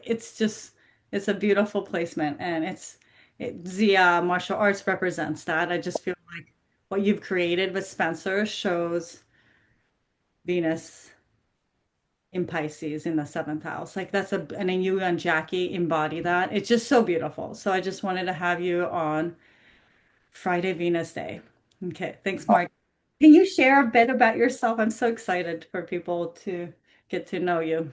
it's a beautiful placement, and Zia Martial Arts represents that. I just feel like what you've created with Spencer shows Venus in Pisces in the seventh house. Like and then you and Jackie embody that. It's just so beautiful. So I just wanted to have you on Friday Venus Day. Okay, thanks, Mark. Can you share a bit about yourself? I'm so excited for people to get to know you.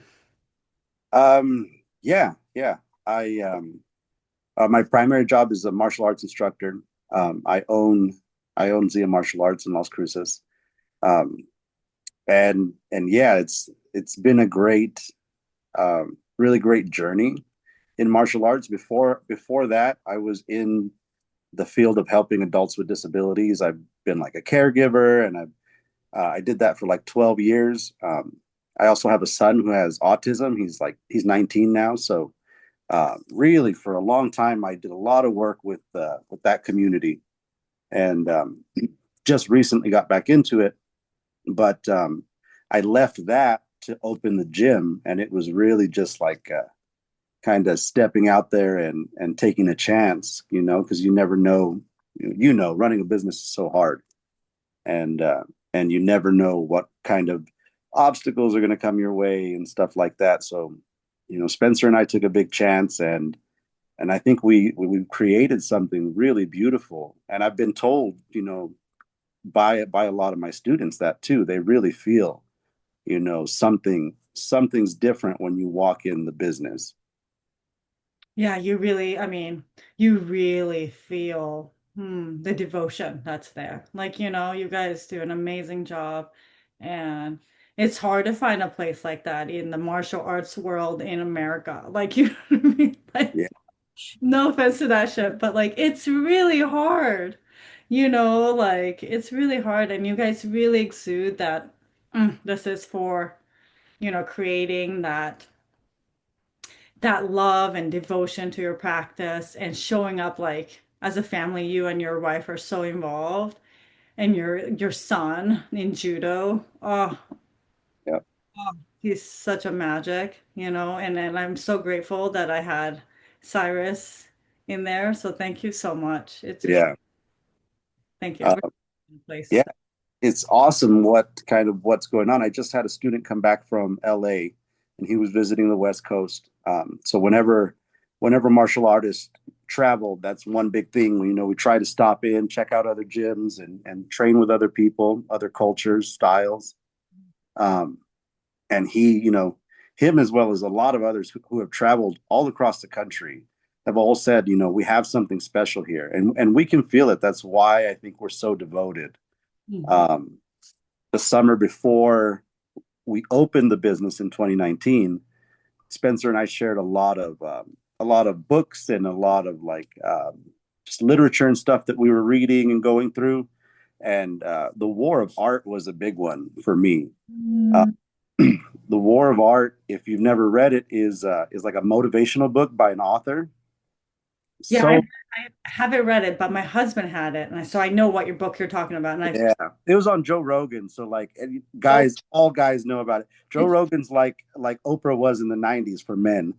Yeah, yeah. My primary job is a martial arts instructor. Um, I own I own Zia Martial Arts in Las Cruces. Um, and yeah, it's been a really great journey in martial arts. Before that, I was in the field of helping adults with disabilities. I've been like a caregiver, and I did that for like 12 years. I also have a son who has autism. He's 19 now, so really for a long time I did a lot of work with that community, and just recently got back into it. But I left that to open the gym, and it was really just like kind of stepping out there and taking a chance, because you never know. Running a business is so hard, and and you never know what kind of obstacles are going to come your way and stuff like that. So, Spencer and I took a big chance, and I think we created something really beautiful. And I've been told, by a lot of my students that too. They really feel, something's different when you walk in the business. Yeah, you really feel the devotion that's there. Like, you guys do an amazing job. And it's hard to find a place like that in the martial arts world in America. Like, you know what I mean? Like, Yeah, no offense to that shit, but like, it's really hard. Like, it's really hard. And you guys really exude that this is for, creating that love and devotion to your practice and showing up like as a family. You and your wife are so involved, and your son in judo. yeah, He's such a magic, and I'm so grateful that I had Cyrus in there. So thank you so much. It's just yeah, thank you. uh, Really good yeah. place. It's awesome what's going on. I just had a student come back from LA, and he was visiting the West Coast. So whenever martial artists travel, that's one big thing. We try to stop in, check out other gyms, and train with other people, other cultures, styles. Um, and him as well as a lot of others who have traveled all across the country have all said, we have something special here, and we can feel it. That's why I think we're so devoted. Mhm. Um, the summer before we opened the business in 2019, Spencer and I shared a lot of books and a lot of like just literature and stuff that we were reading and going through. And the War of Art was a big one for me. Uh, Mm. the War of Art, if you've never read it, is like a motivational book by an author. Yeah, So I haven't read it, but my husband had it, so I know what your book you're talking about, and I've yeah, it was on Joe Rogan. So like oh, all guys know about it. Joe it's Rogan's like Oprah was in the '90s for men.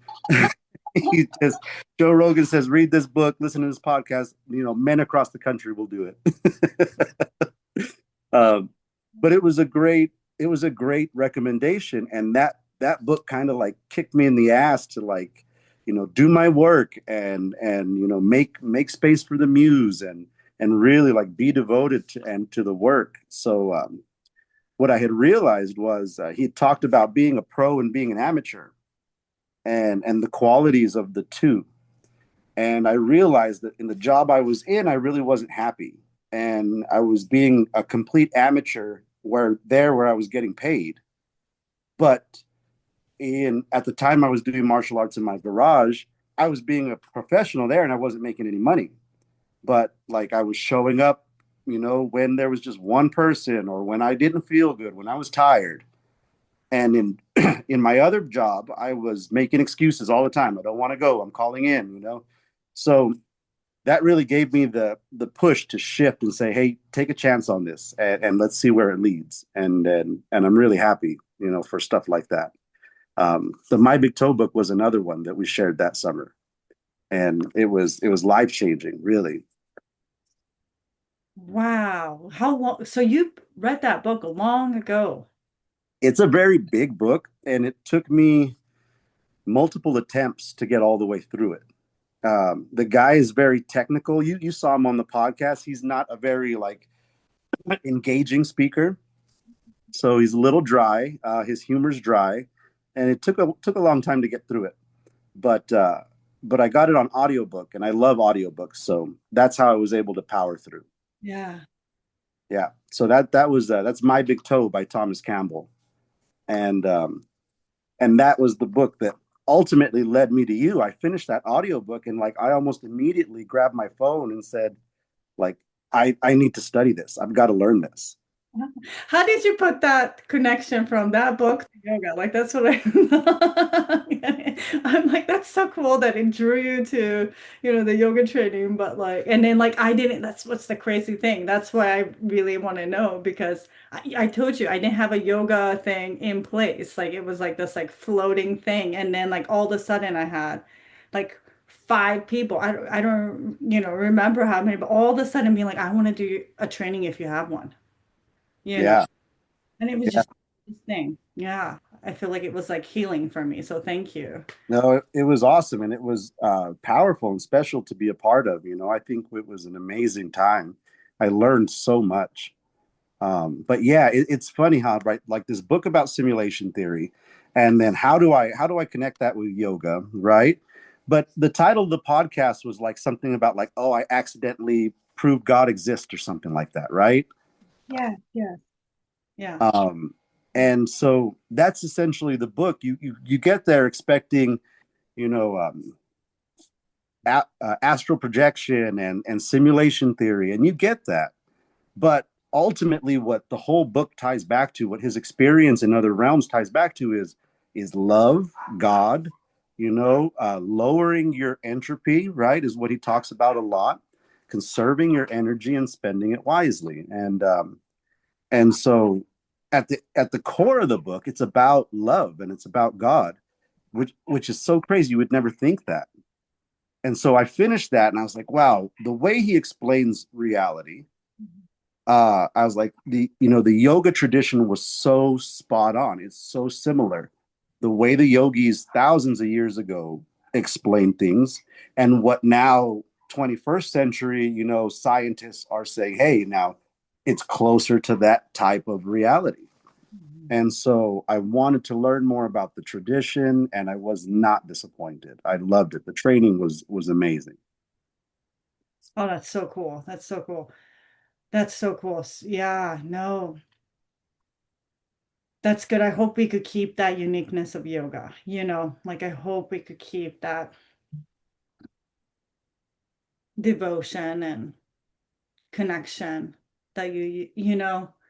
he just Joe Rogan says, read this book, listen to this podcast. Men across the country will do it. um, but it was a great recommendation, and that book kind of like kicked me in the ass to like, do my work and make space for the muse and really like be devoted to the work. So what I had realized was he had talked about being a pro and being an amateur and the qualities of the two. And I realized that in the job I was in, I really wasn't happy. And I was being a complete amateur where I was getting paid. But in at the time I was doing martial arts in my garage, I was being a professional there and I wasn't making any money. But like I was showing up, when there was just one person or when I didn't feel good, when I was tired. And in in my other job, I was making excuses all the time. I don't want to go. I'm calling in. So that really gave me the push to shift and say, hey, take a chance on this and let's see where it leads. And I'm really happy, for stuff like that. The My Big Toe book was another one that we shared that summer, and it was life changing, really. Wow. How long? So you read that book long ago. It's a very big book, and it took me multiple attempts to get all the way through it. The guy is very technical. You saw him on the podcast. He's not a very like engaging speaker, so he's a little dry. His humor's dry, and it took a long time to get through it. But but I got it on audiobook, and I love audiobooks, so that's how I was able to power through. Yeah. Yeah, so that's My Big Toe by Thomas Campbell, and that was the book that ultimately led me to you. I finished that audiobook, and like I almost immediately grabbed my phone and said, like, I need to study this. I've got to learn this. How did you put that connection from that book to yoga? Like that's what I'm like, that's so cool that it drew you to, the yoga training, but like, and then like I didn't, that's what's the crazy thing. That's why I really want to know because I told you I didn't have a yoga thing in place. Like it was like this like floating thing. And then like all of a sudden I had like five people. I don't, remember how many, but all of a sudden being like, I want to do a training if you have one you know, Yeah, and it was yeah. just this thing. Yeah. I feel like it was like healing for me. So thank you. No, it was awesome, and it was powerful and special to be a part of. I think it was an amazing time. I learned so much. But yeah, it's funny how right like this book about simulation theory, and then how do I connect that with yoga, right? But the title of the podcast was like something about like, oh, I accidentally proved God exists or something like that, right? Yeah, yeah, yeah. Um, and so that's essentially the book. You get there expecting, you know, astral projection and simulation theory, and you get that. But ultimately, what the whole book ties back to, what his experience in other realms ties back to, is love, God. Lowering your entropy, right, is what he talks about a lot. Conserving your energy and spending it wisely, and so at the core of the book, it's about love and it's about God, which is so crazy. You would never think that. And so I finished that, and I was like, wow, the way he explains reality, I was like, the yoga tradition was so spot on. It's so similar. The way the yogis thousands of years ago explained things, and what now 21st century, scientists are saying, hey, now it's closer to that type of reality. Mhm. And so I wanted to learn more about the tradition, and I was not disappointed. I loved it. The training was amazing. Oh, that's so cool. That's so cool. That's so cool. Yeah, no, that's good. I hope we could keep that uniqueness of yoga, like I hope we could keep that devotion and connection that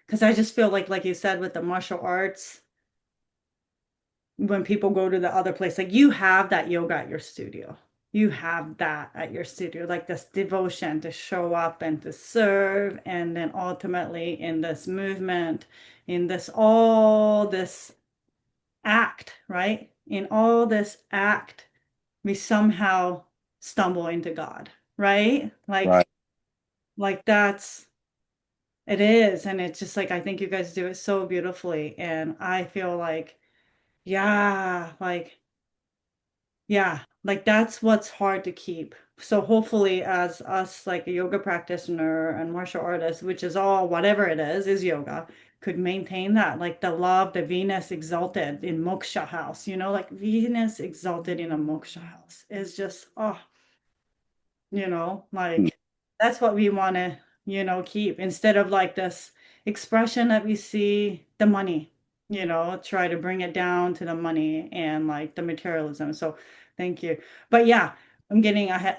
because I just feel like you said with the martial arts, when people go to the other place, like you have that yoga at your studio. You have that at your studio, like this devotion to show up and to serve, and then ultimately in this movement, in this all this act, right? In all this act, we somehow stumble into God, right? Right. Like that's it is, and it's just like I think you guys do it so beautifully, and I feel like, yeah, like that's what's hard to keep. So hopefully as us like a yoga practitioner and martial artist, which is all whatever it is yoga, could maintain that. Like the love, the Venus exalted in moksha house, like Venus exalted in a moksha house is just, oh, like that's what we want to, keep instead of like this expression that we see the money, try to bring it down to the money and like the materialism. So thank you. But yeah, I'm getting ahead,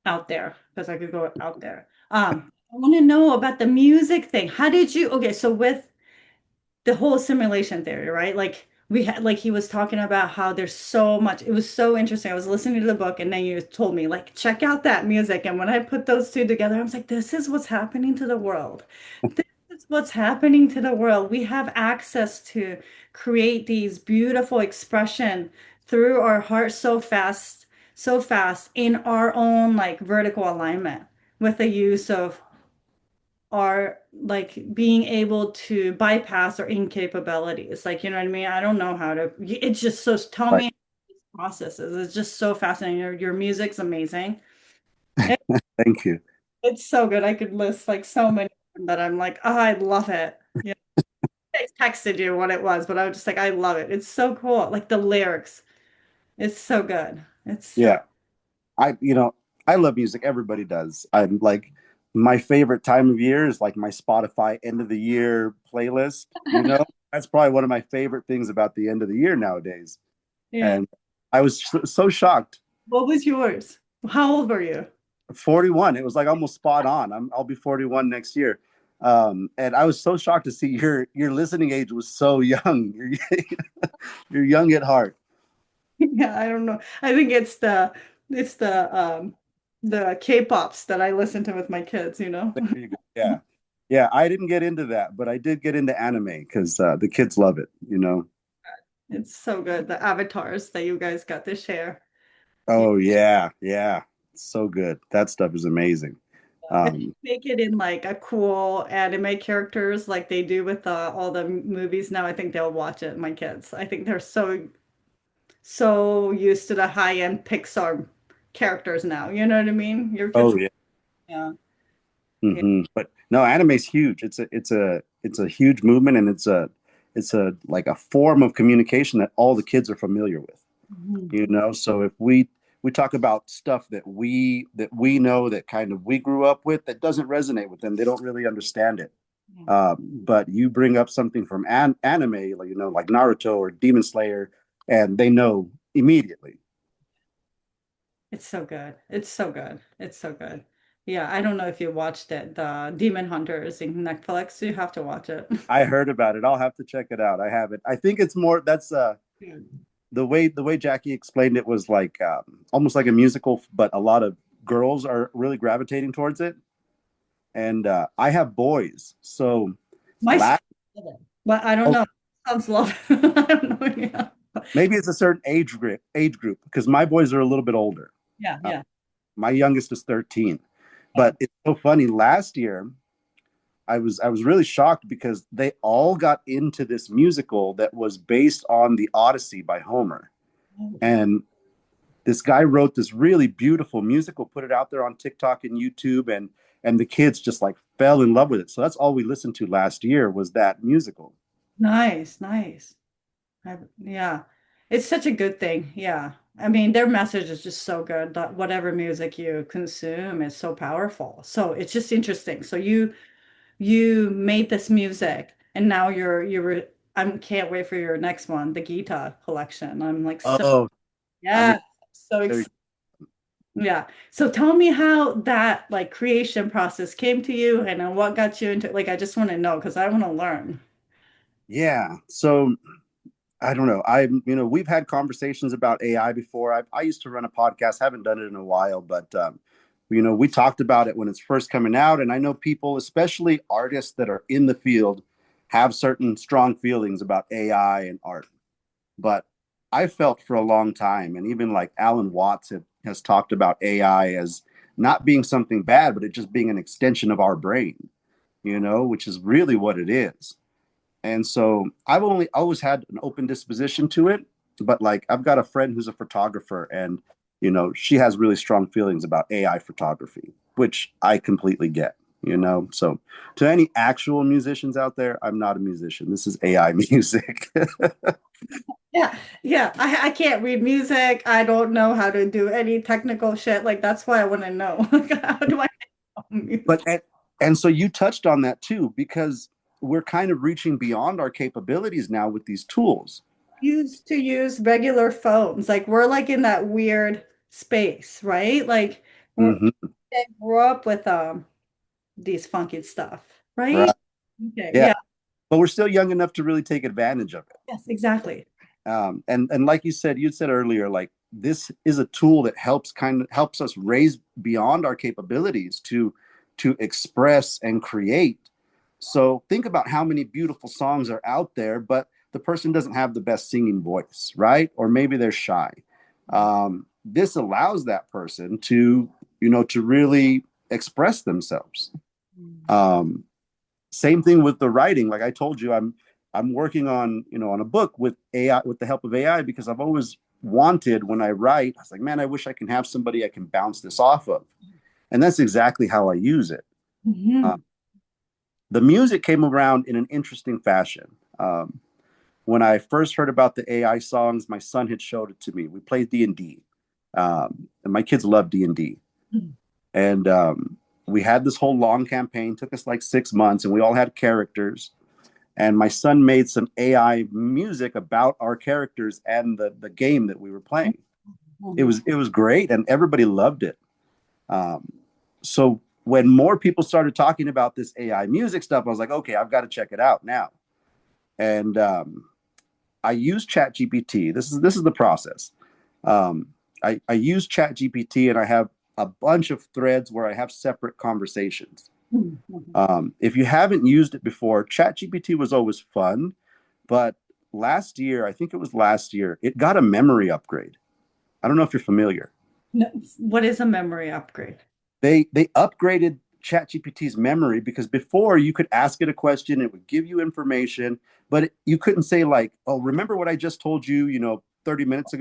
out there because I could go out there. I want to know about the music thing. How did you, okay, so with the whole simulation theory, right? Like we had like he was talking about how there's so much. It was so interesting. I was listening to the book and then you told me like check out that music. And when I put those two together, I was like, this is what's happening to the world. This is what's happening to the world. We have access to create these beautiful expression through our heart so fast in our own like vertical alignment with the use of our like being able to bypass our incapabilities. Like, you know what I mean? I don't know how to, it's just so, tell Right. me processes. It's just so fascinating. Your music's amazing. It, Thank you. it's so good. I could list like so many that I'm like, oh, I love it. Yeah. I texted you what it was, but I was just like, I love it. It's so cool. Like the lyrics. It's so good. It's Yeah. I love music. Everybody does. I'm like, my favorite time of year is like my Spotify end of the year playlist. That's probably one of my favorite things about the end of the year nowadays. yeah. And I was so shocked. What was yours? How old were you? 41. It was like almost spot on. I'll be 41 next year. And I was so shocked to see your listening age was so young. You're young at heart. Yeah, I don't know. I think it's the K-pops that I listen to with my kids, you know. There you go. Yeah. Yeah, I didn't get into that, but I did get into anime because the kids love it. It's so good. The avatars that you guys got to share. Yeah. Oh yeah, yeah. So good. That stuff is amazing. If you Um, make it in like a cool anime characters like they do with all the movies now, I think they'll watch it, my kids. I think they're so used to the high-end Pixar characters now. You know what I mean? Your kids, oh yeah. yeah. Yeah. But no, anime's huge. It's a huge movement, and it's a like a form of communication that all the kids are familiar with. Mhm. So if we talk about stuff that we know that kind of we grew up with that doesn't resonate with them, they don't really understand it. But you bring up something from anime, like Naruto or Demon Slayer, and they know immediately. It's so good. It's so good. It's so good. Yeah, I don't know if you watched it. The Demon Hunters in Netflix. You have to watch it. I heard about it. I'll have to check it out. I haven't. I think it's more that's the way Jackie explained it was like almost like a musical, but a lot of girls are really gravitating towards it. And I have boys, so My son, last but I don't oh, know. Sounds love. I don't know. Yeah. maybe it's a certain age group because my boys are a little bit older. Yeah, Uh, yeah. my youngest is 13, Yeah. but it's so funny. Last year, I was really shocked because they all got into this musical that was based on the Odyssey by Homer, and this guy wrote this really beautiful musical, put it out there on TikTok and YouTube, and the kids just like fell in love with it. So that's all we listened to last year was that musical. Nice, nice. Yeah. It's such a good thing. Yeah. I mean, their message is just so good that whatever music you consume is so powerful. So it's just interesting. So you made this music and now I can't wait for your next one, the Gita collection. I'm like so Oh, I'm yeah, so there. excited. Yeah. So tell me how that like creation process came to you and what got you into like I just want to know because I want to learn. Yeah. So I don't know. We've had conversations about AI before. I used to run a podcast, haven't done it in a while, but we talked about it when it's first coming out, and I know people, especially artists that are in the field, have certain strong feelings about AI and art. But I felt for a long time, and even like Alan Watts has talked about AI as not being something bad, but it just being an extension of our brain, which is really what it is. And so I've only always had an open disposition to it, but like I've got a friend who's a photographer, and she has really strong feelings about AI photography, which I completely get. So to any actual musicians out there, I'm not a musician. This is AI music. Yeah, yeah. I can't read music. I don't know how to do any technical shit. Like that's why I want to know. Like, how do I know but music? and so you touched on that too, because we're kind of reaching beyond our capabilities now with these tools. Used to use regular phones. Like we're like in that weird space, right? Like we're Hmm. I grew up with these funky stuff, right? Right. Okay, Yeah. yeah. But we're still young enough to really take advantage of it. Yes, exactly. And like you said earlier, like this is a tool that helps us raise beyond our capabilities to express and create. So think about how many beautiful songs are out there, but the person doesn't have the best singing voice, right? Or maybe they're shy. This allows that person to, to really express themselves. Um, Same thing with the writing. Like I told you, I'm working on, on a book with AI, with the help of AI, because I've always wanted, when I write, I was like, man, I wish I can have somebody I can bounce this off of. And that's exactly how I use it. Uh, Mhm. the music came around in an interesting fashion. When I first heard about the AI songs, my son had showed it to me. We played D&D, and my kids love D&D. And we had this whole long campaign, took us like 6 months, and we all had characters. And my son made some AI music about our characters and the game that we were playing. It was great, and everybody loved it. Um, so when more people started talking about this AI music stuff, I was like, okay, I've got to check it out now. And I use ChatGPT. This is the process. I use ChatGPT, and I have a bunch of threads where I have separate conversations. If you haven't used it before, ChatGPT was always fun, but last year, I think it was last year, it got a memory upgrade. I don't know if you're familiar. No, what is a memory upgrade? They upgraded ChatGPT's memory, because before you could ask it a question, it would give you information, but you couldn't say like, "Oh, remember what I just told you, 30 minutes ago?"